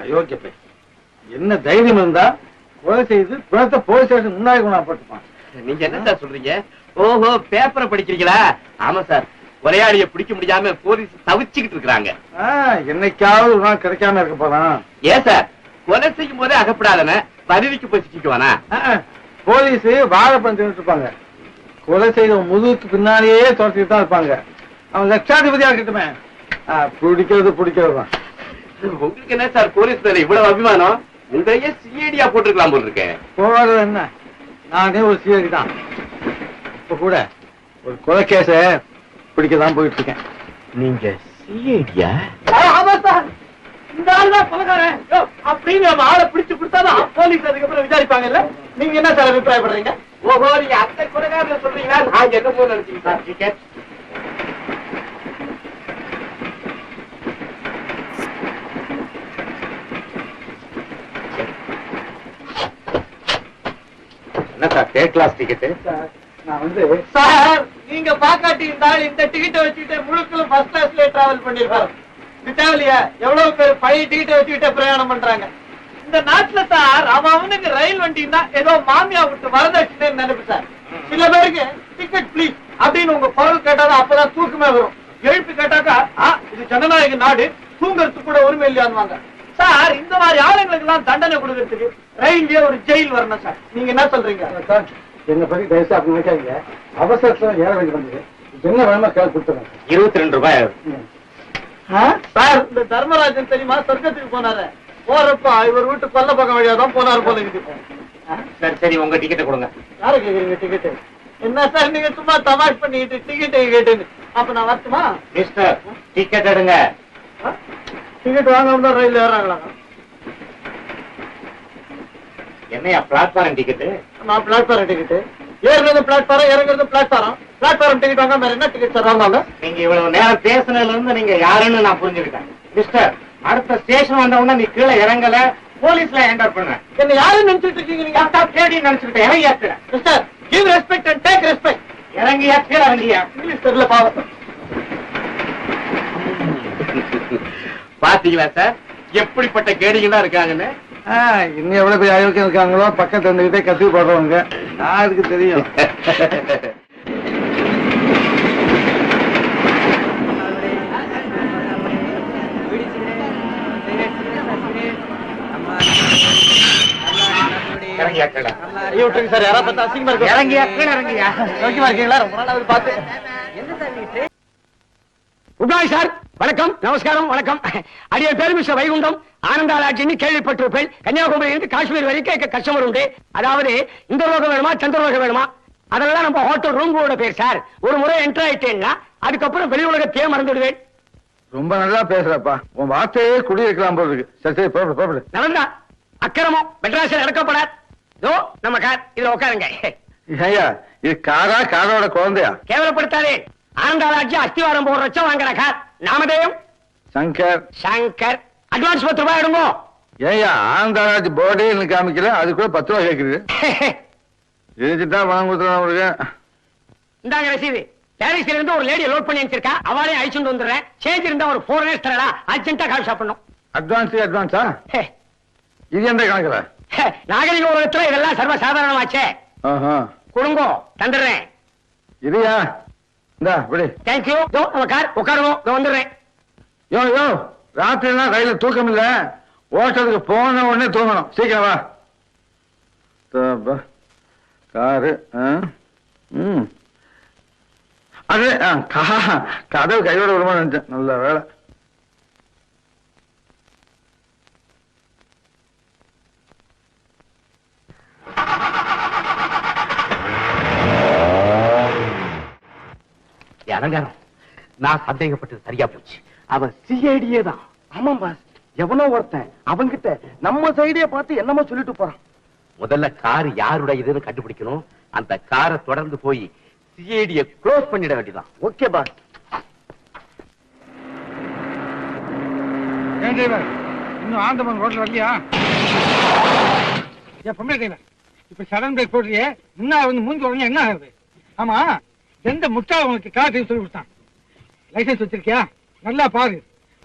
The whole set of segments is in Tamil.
அயோக்கிய பை, என்ன தைரியம் இருந்தா கொலை செய்து பிறத்த போலீஸ் ஸ்டேஷன் முன்னாடி கொண்டாப்பட்டுப்பான். நீங்க என்ன சார் சொல்றீங்க? ஓஹோ, பேப்பரை படிக்கிறீங்களா? ஆமா சார், கொலையாளிய பிடிக்க முடியாம போலீஸ் தவிச்சுக்கிட்டு இருக்காங்க. என்னைக்காவது ஒரு நாள் கிடைக்காம இருக்க போறான். ஏன் சார், கொலை செய்யும் போதே அகப்படாதன பதவிக்கு போய் சிக்குவானா? போலீஸ் வாழைப்பழம் தின்னுட்டு இருப்பாங்க, கொலை செய்த முதுகுக்கு பின்னாலேயே துரத்திட்டு தான் இருப்பாங்க. அவன் லட்சாதிபதியா இருக்கட்டுமே, பிடிக்கிறது தான். உங்களுக்கு என்ன சார் போலீஸ் மேல இவ்வளவு அபிமானம்? உங்களையே சிஐடியா போட்டிருக்கலாம் போல் இருக்கேன். போறது என்ன, நானே ஒரு சிஐடி தான். இப்ப கூட ஒரு கொலை கேஸ பிடிக்கதான் போயிட்டு இருக்கேன். நீங்க சிஐடியா? ஆமா சார், இந்த ஆளுதான் கொலைகாரன் அப்படின்னு நம்ம ஆளை பிடிச்சு கொடுத்தாதான் போலீஸ் அதுக்கப்புறம் விசாரிப்பாங்கல்ல. நீங்க என்ன சார் அபிப்பிராயப்படுறீங்க? ஓஹோ, நீங்க அந்த கொலைகாரன் சொல்றீங்களா? நான் என்ன போல நினைச்சீங்க சார்? என்ன சார் தேர்ட் கிளாஸ் டிக்கெட்? நான் வந்து சார், நீங்க பாக்காட்டி இருந்தால் இந்த டிக்கெட்டை வச்சுக்கிட்டு முழுக்களும் ஃபர்ஸ்ட் கிளாஸ்ல டிராவல் பண்ணிருப்பாரு. இத்தாலியா எவ்வளவு பேர் பழைய டிக்கெட்டை வச்சுக்கிட்டு பிரயாணம் பண்றாங்க. இந்த நாட்டுல சார் அவனுக்கு ரயில் வண்டின்னா ஏதோ மாமியா விட்டு வரதட்சணை நினைப்பு சார். சில பேருக்கு டிக்கெட் பிளீஸ் அப்படின்னு உங்க பொருள் கேட்டாதான் அப்பதான் தூக்கமே வரும். எழுப்பி கேட்டாக்கா இது ஜனநாயக நாடு, தூங்கறதுக்கு கூட உரிமை இல்லையான்னு சார். இந்த மாதிரி ஆளுங்களுக்கு எல்லாம் தண்டனை கொடுக்கறதுக்கு ரயில்வே ஒரு ஜெயில் வரணும் சார். நீங்க என்ன சொல்றீங்க? என்ன பத்தி தயவுசு அப்படி நினைக்காதீங்க. அவசரத்துல ஏற வேண்டி வந்தது. என்ன வேணுமா கேள்வி கொடுத்துறேன். 22 ரூபாய். சார், இந்த தர்மராஜன் தெரியுமா, சொர்க்கத்துக்கு போனாரு. போறப்ப இவர் வீட்டு கொல்ல பக்கம் வழியாதான் போனாரு போல இருக்குது. சரி சரி, உங்க டிக்கெட்டை கொடுங்க. யாரு கேக்குறீங்க டிக்கெட்டு? என்ன சார் நீங்க சும்மா தமாஷ் பண்ணிட்டு டிக்கெட்டை கேட்டுன்னு? அப்ப நான் வரட்டுமா? மிஸ்டர், டிக்கெட் எடுங்க. டிக்கெட் வாங்காம தான் ரயில் ஏறாங்களா? என்னையா பிளாட்ஃபாரம் டிக்கெட்டு? நான் பிளாட்ஃபாரம் டிக்கெட்டு ஏறுறது பிளாட்ஃபாரம், இறங்குறது பிளாட்ஃபாரம். பிளாட்ஃபாரம் டிக்கெட் வாங்காம வேற என்ன டிக்கெட் சார் வாங்க? நீங்க இவ்வளவு நேரம் பேசுனதுல இருந்து நீங்க யாருன்னு நான் புரிஞ்சுக்கிட்டேன். மிஸ்டர், அடுத்த ஸ்டேஷன் வந்த உடனே நீ கீழே இறங்கல, போலீஸ்ல என்டர் பண்ண. என்ன யாரும் நினைச்சிட்டு இருக்கீங்க? நீங்க கேடி நினைச்சுக்கிட்டேன். இறங்கியா mister, give respect and take respect. இறங்கியா கீழே இறங்கியா? இங்கிலீஷ் தெரியல பாவம். பாத்தீங்களா சார் எப்படிப்பட்ட கேடிகளா இருக்காங்கன்னு? இன்னும் எவ்வளவு பேர் அயோக்கியம் இருக்காங்களோ பக்கத்துல இருந்துகிட்டே கத்தி போடுறவங்க. நான் அதுக்கு தெரியும். சார் யாரா பார்த்தா அசிங்கமா இருக்கு. இறங்கியா கீழே இறங்கியா? யோக்கியமா இருக்கீங்களா? ரொம்ப நாள் பார்த்து. Good morning sir. வணக்கம், நமஸ்காரம், வணக்கம். அடிய பேரு மிஸ்டர் வைகுண்டம், ஆனந்தாலாட்சின்னு கேள்விப்பட்டிருப்பேன். கன்னியாகுமரியிலிருந்து காஷ்மீர் வரைக்கும் கஸ்டமர் உண்டு. அதாவது இந்த லோகம் வேணுமா சந்திரலோகம் வேணுமா அதெல்லாம் நம்ம ஹோட்டல் ரூம்போட பேர் சார். ஒரு முறை என்டர் ஆயிட்டேன்னா அதுக்கப்புறம் வெளி உலகத்தையே மறந்துடுவேன். ரொம்ப நல்லா பேசுறப்பா, உன் வார்த்தையே குடியிருக்கலாம் போல இருக்கு. சரி சரி, போடு. நடந்தா அக்கிரமம் மெட்ராஸில் நடக்கப்படாது. நம்ம கார் இதுல உட்காருங்க. ஐயா, இது காரா காரோட குழந்தையா? கேவலப்படுத்தாதே. ஆனந்தாலாட்சி அஸ்திவாரம் போடுற லட்சம் வாங்குற கார். நாமதேயம் சங்கர். அட்வான்ஸ் 10 ரூபாய் எடுங்க. ஏயா ஆனந்தாலாட்சி போர்டே காமிக்கல, அது கூட 10 ரூபாய் கேக்குது. எழுதிட்டா பணம் கொடுத்துருக்க. இந்தாங்க ரசீது. டேரிஸ்ல இருந்து ஒரு லேடியை லோட் பண்ணி அனுப்பிச்சிருக்கா. அவளையும் அழிச்சுட்டு வந்துடுறேன். சேஞ்ச் இருந்தா ஒரு 4 days தரடா. அர்ஜென்ட்டா கால் சாப்பிடணும். அட்வான்ஸா? இது எந்த கணக்குல? நாகரிக உலகத்துல இதெல்லாம் சர்வ சாதாரணமாச்சே. கொடுங்கோ, தந்துடுறேன். இதுயா இந்தா விடு. தேங்க்யூ. நம்ம கார் உட்காருவோம், வந்துடுறேன். யோ ராத்திரிலாம் ரயில தூக்கம் இல்ல, ஓட்டத்துக்கு போன உடனே தூங்கணும். சீக்கிரம் வா. காரு அது கதவு கையோட விடுமா நினைச்சேன். நல்ல வேலை. அலங்காரம், நான் சந்தேகப்பட்டது சரியா போச்சு. அவன் சிஐடியே தான். ஆமாம் பாஸ், எவனோ ஒருத்தன் அவன்கிட்ட நம்ம சைடே பார்த்து என்னமோ சொல்லிட்டு போறான். முதல்ல கார் யாருடைய இதுன்னு கண்டுபிடிக்கணும். அந்த காரை தொடர்ந்து போய் சிஐடியை க்ளோஸ் பண்ணிட வேண்டியதான். Okay pass. ஏன் டிரைவர் இன்னும் ஆந்தமன் ரோட்ல வரலையா? ஏன் பொம்பளை டிரைவர், இப்ப சடன் பிரேக் போடுறியே, இன்னும் வந்து மூஞ்சி உடனே என்ன ஆகுது? ஆமா, எந்த முட்டா உனக்கு கார் சொல்லி கொடுத்தான்? லைசன்ஸ் வச்சிருக்கியா? நல்லா பாரு,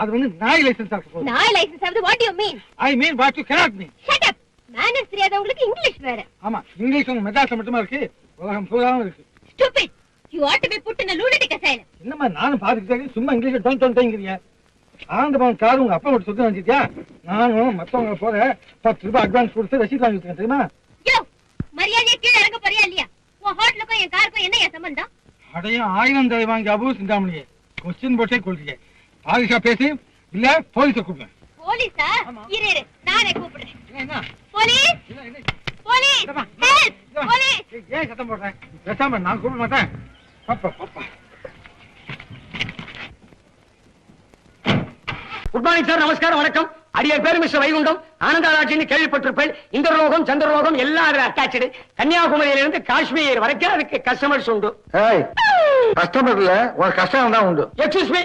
அது வந்து நாய் லைசன்ஸ் ஆக போகுது. நாய் லைசன்ஸ் ஆகுது. What you mean? I mean what you cannot mean. Shut up. Manners தெரியாதவங்களுக்கு இங்கிலீஷ் வேற. ஆமா, இங்கிலீஷ் உங்க மெட்ராஸ்ல மட்டுமா இருக்கு, உலகம் பூராவும் இருக்கு. Stupid. You ought to be put in a lunatic asylum. என்னம்மா நானும் பாத்துக்கிட்டே சும்மா இங்கிலீஷ்ல டொன்ட்டோங்கறியா? ஆனந்தபவன் கார் உங்க அப்பா மட்டும் சொத்து வாங்கிட்டியா? நானும் மத்தவங்க போற 10 ரூபாய் அட்வான்ஸ் கொடுத்து ரசீது வாங்கிட்டேன் தெரியுமா? யோ, மரியாதையா கீழ இறங்க போறியா இல்லையா? உன் ஹோட்டலுக்கும் என் காருக்கும் என்ன சம்பந்தம்? அடையும் 1000 தடவை வாங்கி அபூ சிந்தாமணியே கொஸ்டின் போட்டே கொள்றீங்க. பாதுகா பேசி இல்ல போலீஸை கூப்பிடுவேன். போலீஸா? இரு நானே கூப்பிடுறேன். என்ன போலீஸ் போலீஸ் ஹெல்ப் போலீஸ். ஏன் சத்தம் போடுறேன்? பேசாம நான் கூப்பிட மாட்டேன். பாப்பா பாப்பா. Good morning sir. நமஸ்காரம், வணக்கம். அடியர் பேரு மிஸ்டர் வைகுண்டம். ஆனந்தாராட்சின்னு கேள்விப்பட்டிருப்பேன். இந்திரலோகம் சந்திரலோகம் எல்லாம் அதுல அட்டாச்சு. கன்னியாகுமரியிலிருந்து காஷ்மீர் வரைக்கும் அதுக்கு கஸ்டமர்ஸ் உண்டு. கஸ்டமர் இல்ல, ஒரு கஷ்டம் தான் உண்டு. எக்ஸ்கியூஸ் மீ,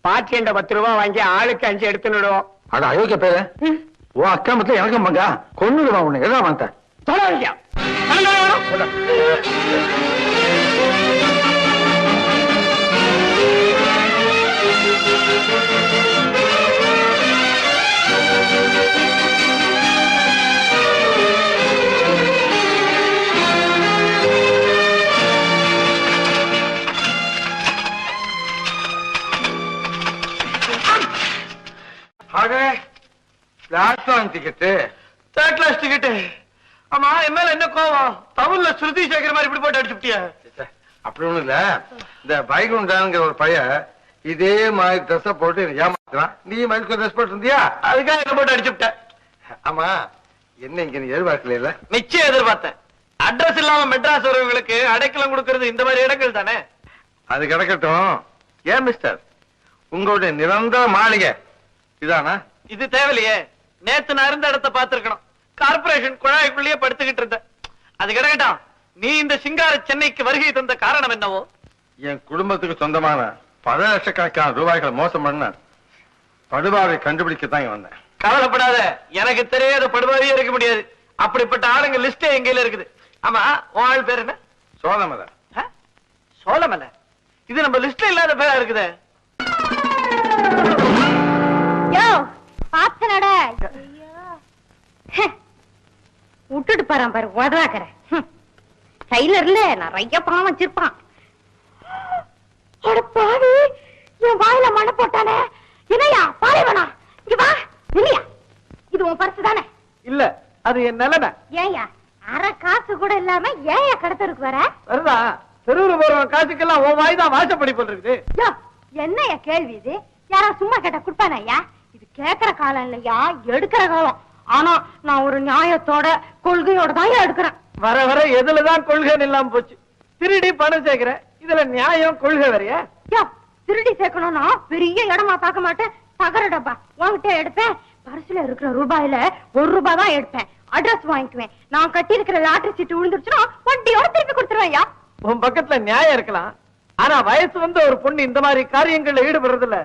பாட்டி என்ற 10 ரூபாய் வாங்கி ஆளுக்கு 5 எடுத்துடுவோம். அட அயோக்கிய பேரு, உன் அக்கிரமத்துல எனக்கும் பங்கா? கொன்னுடுவா உன்னை. எதா மாத்த தொலையா platform ticket, third class ticket. ஆமா, என் மேல என்ன கோவம்? தமிழ்ல ஸ்ருதி சேகர் மாதிரி இப்படி போட்டு அடிச்சுட்டியா? அப்படி ஒண்ணும் இல்ல. இந்த வைகுண்டாங்கிற ஒரு பையன் இதே மாதிரி ட்ரெஸ் போட்டு ஏமாத்துறான். நீ மாதிரி ட்ரெஸ் போட்டு இருந்தியா? அதுக்காக என்ன போட்டு அடிச்சுட்டேன். ஆமா, என்ன இங்க நீ எதிர்பார்க்கல இல்ல? நிச்சயம் எதிர்பார்த்தேன். அட்ரஸ் இல்லாம மெட்ராஸ் வரவங்களுக்கு அடைக்கலம் கொடுக்கறது இந்த மாதிரி இடங்கள் தானே. அது கிடக்கட்டும். ஏன் மிஸ்டர், உங்களுடைய நிரந்தர மாளிகை இதானா? இது தேவையில்லையே. நேத்து நான் இருந்த இடத்தை பார்த்திருக்கணும். கார்பரேஷன் குழாய்க்குள்ளேயே படுத்துக்கிட்டு இருந்தேன். அது கிடக்கட்டும். நீ இந்த சிங்கார சென்னைக்கு வருகை தந்த காரணம் என்னவோ? என் குடும்பத்துக்கு சொந்தமான பல லட்சக்கணக்கான ரூபாய்களை மோசம் பண்ண படுபாவை கண்டுபிடிக்கத்தான் வந்தேன். கவலைப்படாத, எனக்கு தெரியாத படுபாவே இருக்க முடியாது. அப்படிப்பட்ட ஆளுங்க லிஸ்டே எங்கேயில இருக்குது. ஆமா, உன் ஆள் பேர் என்ன? சோழமலை. சோழமலை? இது நம்ம லிஸ்ட்ல இல்லாத பேரா இருக்குதே. யோ, பாத்தனடா. விட்டுட்டு பாரு பாரு, உதவாக்கற டைலர்ல நிறைய பணம் வச்சிருப்பான். அட பாவி, என் வாயில மண்ணை போட்டானே. என்னையா பாலைவனா? இங்க வா. இல்லையா, இது உன் பர்ஸ் தானே? இல்ல, அது என் நிலைமை. ஏயா, அரை காசு கூட இல்லாம ஏயா கடத்தருக்கு வர? வருதா? தெருவுல போறவன் காசுக்கெல்லாம் உன் வாய் தான் வாசப்படி போட்டுருக்குது. யோ, என்னையா கேள்வி இது? யாரா சும்மா கேட்டா குடுப்பானையா? இது கேக்குற காலம் இல்லையா, எடுக்கிற காலம். ஆனா நான் ஒரு நியாயத்தோட கொள்கையோட தான் எடுக்கிறேன். வர வர எதுலதான் கொள்கைன்னு இல்லாம போச்சு. திருடி பணம் சேர்க்கிற, இதுல நியாயம் கொள்கை வரையா? யோ, திருடி சேர்க்கணும்னா பெரிய இடமா பார்க்க மாட்டேன். தகர டப்பா வாங்கிட்டே எடுப்பேன். பரிசுல இருக்கிற ரூபாயில 1 ரூபாய் தான் எடுப்பேன். அட்ரஸ் வாங்கிக்குவேன். நான் கட்டி இருக்கிற லாட்டரி சீட்டு விழுந்துருச்சுன்னா வட்டியோட திருப்பி கொடுத்துருவேன்யா. உன் பக்கத்துல நியாயம் இருக்கலாம். ஆனா வயசு வந்து ஒரு பொண்ணு இந்த மாதிரி காரியங்கள்ல ஈடுபடுறது இல்ல.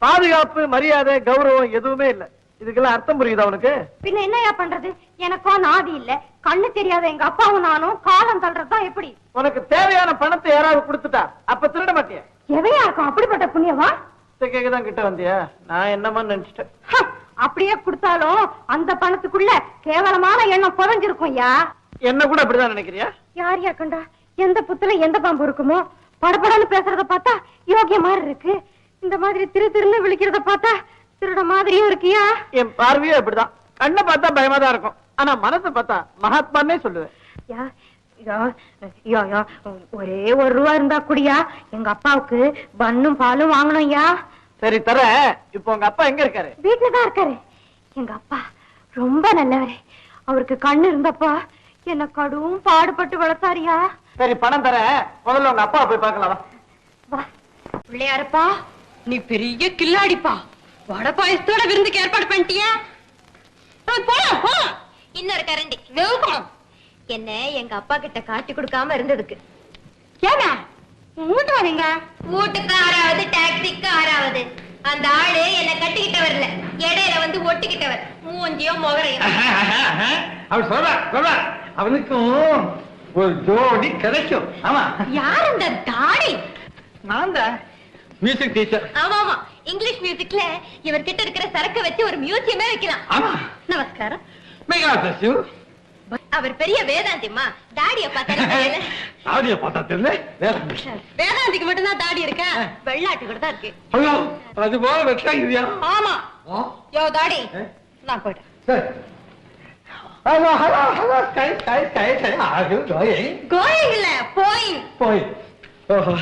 பாதுகாப்பு, மரியாதை, கௌரவம் எதுவுமே இல்ல. இதுக்கெல்லாம் அர்த்தம் புரியுதா உனக்கு? பின்ன என்னையா பண்றது? எனக்கும் நாதி இல்ல, கண்ணு தெரியாத எங்க அப்பாவும் நானும் காலம் தள்ளுறதுதான் எப்படி? உனக்கு தேவையான பணத்தை யாராவது கொடுத்துட்டா அப்ப திருட மாட்டியா? எவையா இருக்கும் அப்படிப்பட்ட புண்ணியவா? கேக்குதான் கிட்ட வந்தியா? நான் என்னமா நினைச்சிட்டேன். அப்படியே கொடுத்தாலும் அந்த பணத்துக்குள்ள கேவலமான எண்ணம் புதஞ்சிருக்கும். யா, என்ன கூட அப்படிதான் நினைக்கிறியா? யார் யா கண்டா எந்த புத்துல எந்த பாம்பு இருக்குமோ? படப்படன்னு பேசுறத பார்த்தா யோகிய மாதிரி இருக்கு. இந்த மாதிரி திருன்னு விழிக்கிறத பார்த்தா திருட மாதிரியும் இருக்கியா? என் பார்வையும் அப்படிதான். கண்ணை பார்த்தா பயமா தான் இருக்கும். ஆனா மனசை பார்த்தா மகாத்மானே சொல்லுவேன். ஒரே 1 ரூபா இருந்தா கூடியா எங்க அப்பாவுக்கு பன்னும் பாலும் வாங்கணும். யா, சரி தர. இப்போ உங்க அப்பா எங்க இருக்காரு? வீட்டுலதான் இருக்காரு. எங்க அப்பா ரொம்ப நல்லவரு. அவருக்கு கண்ணு இருந்தப்பா என்ன கடும் பாடுபட்டு வளர்த்தாரியா. சரி, பணம் தர. முதல்ல உங்க அப்பா போய் பார்க்கலாம். வா பிள்ளையாரப்பா, நீ பெரிய கில்லாடிப்பா. வட பாயசத்தோட விருந்துக்கு ஏற்பாடு பண்ணிட்டியா? இன்னொரு கரண்டி என்ன எங்க அப்பா கிட்ட காட்டி கொடுக்காம இருந்ததுக்கு. ஏங்க வீட்டு வரீங்க? வீட்டுக்கு 6வது, டாக்ஸிக்கு 6வது. அந்த ஆளு என்ன கட்டிக்கிட்ட வரல, இடையில வந்து ஒட்டிக்கிட்டவர். மூஞ்சியோ முகரையும். அவன் சொல்றா அவனுக்கும் ஒரு ஜோடி கிடைக்கும். ஆமா, யார் அந்த தாடி? நான் தான் மியூசிக் டீச்சர். ஆமா ஆமா, இங்கிலீஷ் மியூசிக்ல இவர்கிட்ட இருக்கிற சரக்க வச்சு ஒரு மியூசியமே வைக்கலாம். ஆமா. நமஸ்காரம். மேகா தஸ்யூ. அவர் பெரிய வேதாந்திமா. தாடிய பார்த்தா தாடிய பார்த்தா தெரியல. வேதாந்திக்கு மட்டும் தான் தாடி இருக்கா, வெள்ளாட்டு கூட தான் இருக்கு. ஐயோ, அது போல வெட்டாங்கிறியா? ஆமா. யோ தாடி, நான் போயிட்டேன். சரி. ஹலோ ஹலோ ஹலோ கை கை கை கை ஆகு கோயிங். கோயிங் இல்ல, போயிங். போய். ஓஹோ.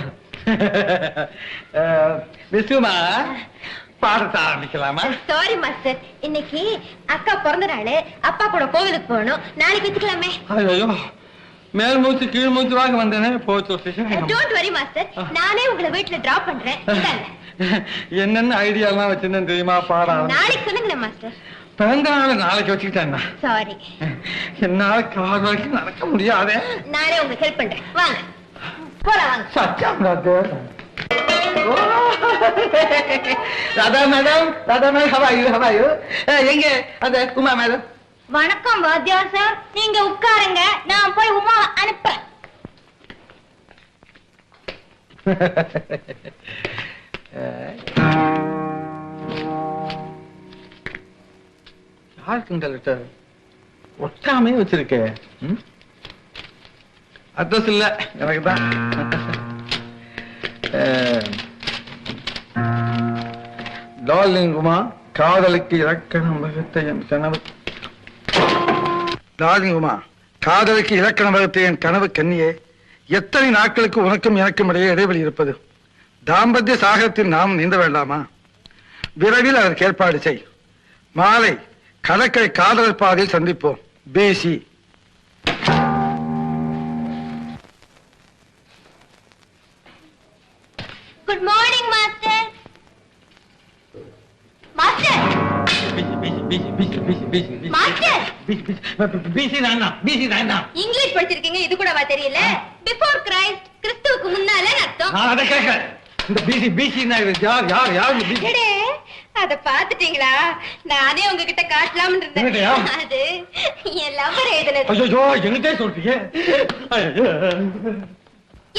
மிஸ்ஸுமா பாடத்த ஆரம்பிக்கலாமா? சாரி மாஸ்டர், இன்னைக்கு அக்கா பிறந்த நாள், அப்பா கூட கோவிலுக்கு போகணும். நாளைக்கு வச்சுக்கலாமே? ஐயோ, மேல் மூச்சு கீழ் மூச்சு வாங்க வந்தேனே போச்சு. டோன்ட் வரி மாஸ்டர், நானே உங்களை வீட்டுல டிராப் பண்றேன். என்னென்ன ஐடியா எல்லாம் வச்சிருந்தேன் தெரியுமா? பாடம் நாளைக்கு சொல்லுங்களேன் மாஸ்டர். பிறந்த நாள் நாளைக்கு வச்சுக்கிட்டேன். சாரி, என்னால கால் வரைக்கும் நடக்க முடியாதே. நானே உங்களுக்கு ஹெல்ப் பண்றேன். வாங்க போலாம், வாங்க. சத்தியம் Radha madam, Radha madam, how are you எங்க அந்த உமா மேடம்? வணக்கம் வாத்தியார் சார், நீங்க உட்காருங்க, நான் போய் உமா அனுப்ப. யாருக்கு இந்த லெட்டர்? ஒட்டாமே வச்சிருக்கே. அட்ரஸ் இல்ல, எனக்கு தான். டார்லிங் உமா, காதலுக்கு இலக்கணம் வகுத்த என் கனவு. டார்லிங் உமா, காதலுக்கு இலக்கணம் வகுத்த என் கனவு கன்னியே, எத்தனை நாட்களுக்கு உனக்கும் எனக்கும் இடையே இடைவெளி இருப்பது? தாம்பத்திய சாகரத்தில் நாம் நீந்த வேண்டாமா? விரைவில் அதற்கு ஏற்பாடு செய். மாலை கடற்கரை காதலர் பாதையில் சந்திப்போம். பேசி. Good morning master. Master, English படிச்சிருக்கீங்க, இது கூடவா தெரியல? பிஃபோர் கிரைஸ்ட், கிறிஸ்துவுக்கு முன்னால அர்த்தம். அத பாத்துட்டீங்களா? நானே உங்ககிட்ட காட்டலாம்னு இருந்தேன். அது என் லவர் எழுதுனது.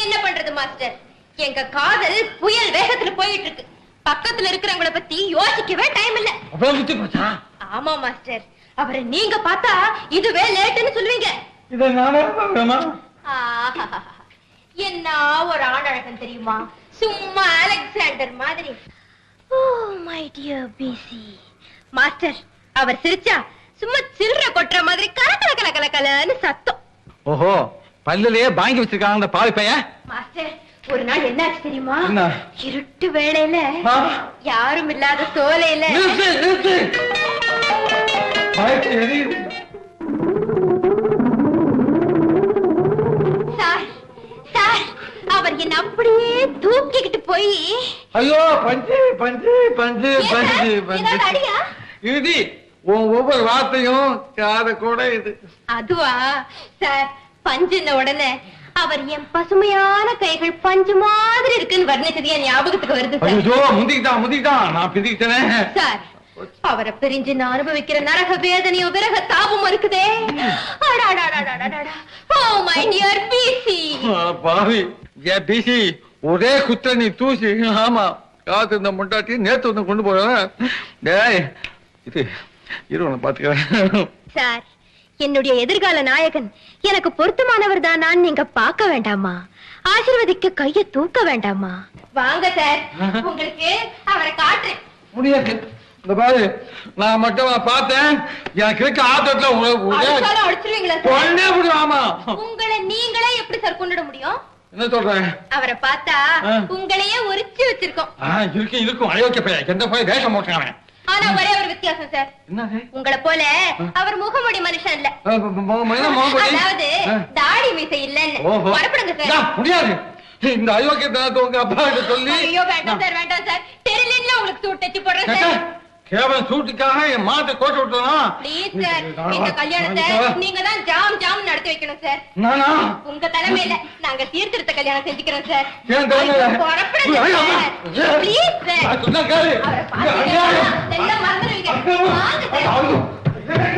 என்ன பண்றது மாஸ்டர், எங்க காதல் புயல் வேகத்துல போயிட்டு இருக்கு. பக்கத்துல இருக்கிறவங்கள பத்தி யோசிக்கவே டைம் இல்ல. ஆமா மாஸ்டர், அவரை நீங்க பார்த்தா இதுவே லேட்டுன்னு சொல்லுவீங்க. என்ன ஒரு ஆணழகன் தெரியுமா? சும்மா அலெக்சாண்டர் மாதிரி. ஓ மை டியர் பிசி. மாஸ்டர், அவர் சிரிச்சா சும்மா சில்லற கொட்டுற மாதிரி கலக்கல கலக்கல கலன்னு சத்தம். ஓஹோ, பல்லுலயே பாங்கி வச்சிருக்காங்க அந்த பாவி பையன். மாஸ்டர், ஒரு நாள் என்னாச்சு தெரியுமா? இருட்டு வேளையில யாரும் இல்லாத சோலையில. சார் சார், அவர் என்ன அப்படியே தூக்கிக்கிட்டு போய். ஐயோ, பஞ்சு பஞ்சு பஞ்சு பஞ்சு பஞ்சு. அடியா? இது உன் ஒவ்வொரு வார்த்தையும் காத கூட இது. அதுவா சார், பஞ்சுன்ன உடனே அவர் என் பசுமையான கைகள் பஞ்சு மாதிரி இருக்குன்னு வர்ணிச்சது என் ஞாபகத்துக்கு வருது சார். ஐயோ, முந்திக்கிட்டான் நான் பிரிக்கிட்டேனே சார். அவரை பிரிஞ்சு நான் அனுபவிக்கிற நரக வேதனையோ விரக தாபமும் இருக்குதே. ஓ மை டியர் பிசி. பாவி ஏ பிசி, ஒரே குத்த நீ தூசி. ஆமா, காத்து இந்த முண்டாட்டி நேத்து வந்து கொண்டு போறேன். டேய், இது இருவனை பாத்துக்கிறேன். சார், என்னுடைய எதிர்கால நாயகன் எனக்கு பொருத்தமானவர் தான் நான் நீங்க பார்க்க வேண்டாமா? ஆசீர்வதிக்க கைய தூக்க வேண்டாமா? வாங்க சார், உங்களுக்கு அவரை காட்டுறேன். முடியாது. இந்த பாரு, நான் மட்டும் பார்த்தேன். எனக்கு இருக்க ஆத்தத்துல அடிச்சிருவீங்களா கொண்டே முடியும். ஆமா, உங்களை நீங்களே எப்படி சார் கொண்டுட முடியும்? என்ன சொல்றேன்? அவரை பார்த்தா உங்களையே உரிச்சு வச்சிருக்கோம். இருக்கும் அயோக்கிய பையன். எந்த போய் வேஷம் போட்டாங்க. ஆனா ஒரே ஒரு வித்தியாசம் சார். உங்களை போல அவர் முகமுடி மனுஷன் இல்ல. அதாவது தாடி மீசை இல்லன்னு. வரப்படுங்க சார். முடியாது. இந்த அயோக்கியத்தனத்தை உங்க அப்பா கிட்ட சொல்லி. ஐயோ, வேண்டாம் சார், வேண்டாம் சார். தெரியல உங்களுக்கு சூட் தச்சு போடுறேன் சார். கேவலம் சூட்டுக்காக என் மாத்தை கோட்டை விட்டோம். ப்ளீஸ் சார், இந்த கல்யாணத்தை நீங்க தான் ஜாம் ஜாம் நடத்தி வைக்கணும் சார். நானா? உங்க தலைமையில நாங்க சீர்திருத்த கல்யாணம் செஞ்சுக்கிறோம் சார். ஏன் தலைமையில? புறப்படுங்க சார். Please sir. சொன்னா கேளு. அவரை பாத்தீங்கன்னா எல்லாம் மறந்துடுவீங்க. வாங்க சார்.